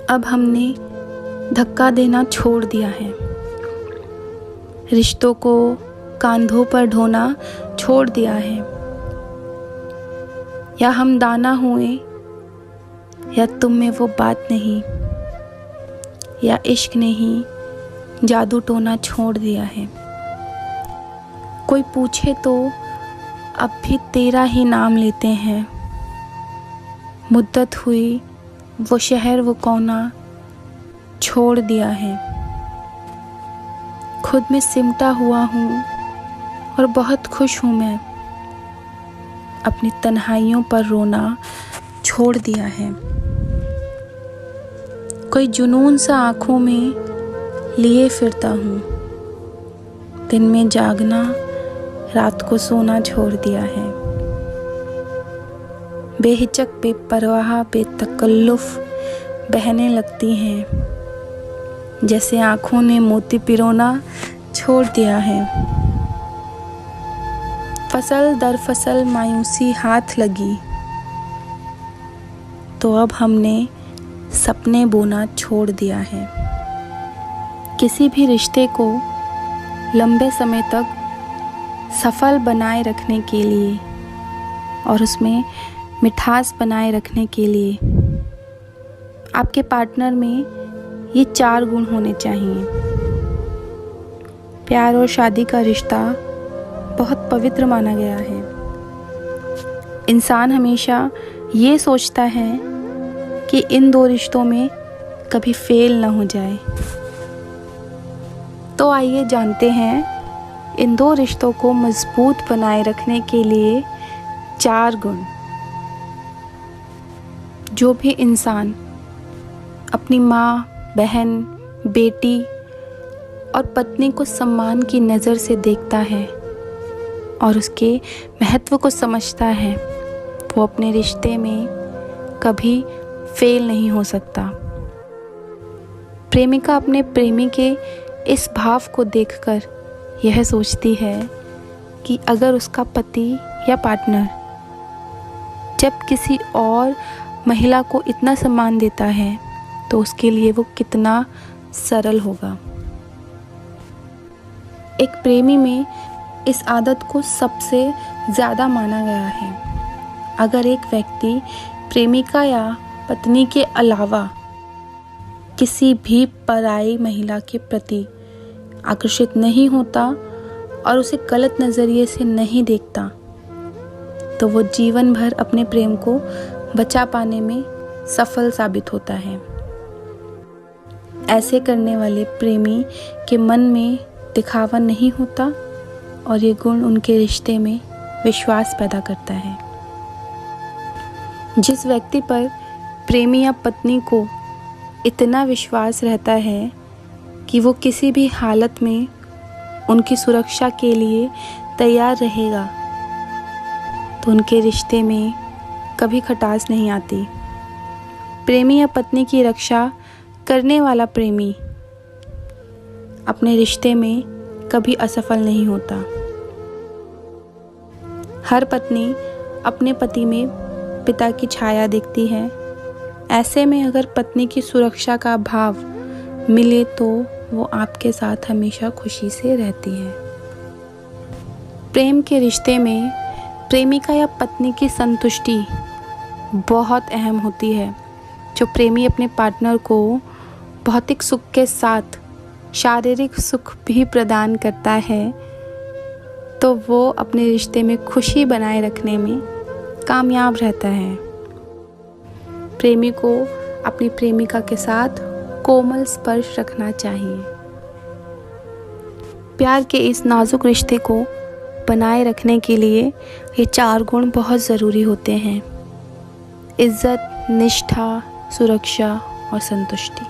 अब हमने धक्का देना छोड़ दिया है। रिश्तों को कांधों पर ढोना छोड़ दिया है। या हम दाना हुए, या तुम में वो बात नहीं, या इश्क ने ही जादू टोना छोड़ दिया है। कोई पूछे तो अब भी तेरा ही नाम लेते हैं। मुद्दत हुई वो शहर वो कोना छोड़ दिया है। खुद में सिमटा हुआ हूँ और बहुत खुश हूँ मैं। अपनी तन्हाइयों पर रोना छोड़ दिया है। कोई जुनून सा आँखों में लिए फिरता हूँ। दिन में जागना, रात को सोना छोड़ दिया है। बेहिचक बेपरवाह बेतकल्लुफ़ बहने लगती हैं, जैसे आँखों ने मोती पिरोना छोड़ दिया है। फसल दर फसल मायूसी हाथ लगी, तो अब हमने सपने बोना छोड़ दिया है। किसी भी रिश्ते को लंबे समय तक सफल बनाए रखने के लिए और उसमें मिठास बनाए रखने के लिए आपके पार्टनर में ये 4 गुण होने चाहिए। प्यार और शादी का रिश्ता बहुत पवित्र माना गया है। इंसान हमेशा ये सोचता है कि इन 2 रिश्तों में कभी फेल न हो जाए। तो आइए जानते हैं इन 2 रिश्तों को मजबूत बनाए रखने के लिए 4 गुण। जो भी इंसान अपनी माँ, बहन, बेटी और पत्नी को सम्मान की नज़र से देखता है और उसके महत्व को समझता है, वो अपने रिश्ते में कभी फेल नहीं हो सकता। प्रेमिका अपने प्रेमी के इस भाव को देखकर यह सोचती है कि अगर उसका पति या पार्टनर जब किसी और महिला को इतना सम्मान देता है तो उसके लिए वो कितना सरल होगा। एक प्रेमी में इस आदत को सबसे ज़्यादा माना गया है। अगर एक व्यक्ति प्रेमिका या पत्नी के अलावा किसी भी पराई महिला के प्रति आकर्षित नहीं होता और उसे गलत नज़रिए से नहीं देखता, तो वो जीवन भर अपने प्रेम को बचा पाने में सफल साबित होता है। ऐसे करने वाले प्रेमी के मन में दिखावा नहीं होता और ये गुण उनके रिश्ते में विश्वास पैदा करता है। जिस व्यक्ति पर प्रेमी या पत्नी को इतना विश्वास रहता है कि वो किसी भी हालत में उनकी सुरक्षा के लिए तैयार रहेगा, तो उनके रिश्ते में कभी खटास नहीं आती। प्रेमी या पत्नी की रक्षा करने वाला प्रेमी अपने रिश्ते में कभी असफल नहीं होता। हर पत्नी अपने पति में पिता की छाया देखती है। ऐसे में अगर पत्नी की सुरक्षा का भाव मिले तो वो आपके साथ हमेशा खुशी से रहती है। प्रेम के रिश्ते में प्रेमिका या पत्नी की संतुष्टि बहुत अहम होती है। जो प्रेमी अपने पार्टनर को भौतिक सुख के साथ शारीरिक सुख भी प्रदान करता है, तो वो अपने रिश्ते में खुशी बनाए रखने में कामयाब रहता है। प्रेमी को अपनी प्रेमिका के साथ कोमल स्पर्श रखना चाहिए। प्यार के इस नाजुक रिश्ते को बनाए रखने के लिए ये 4 गुण बहुत ज़रूरी होते हैं: इज्जत, निष्ठा, सुरक्षा और संतुष्टि।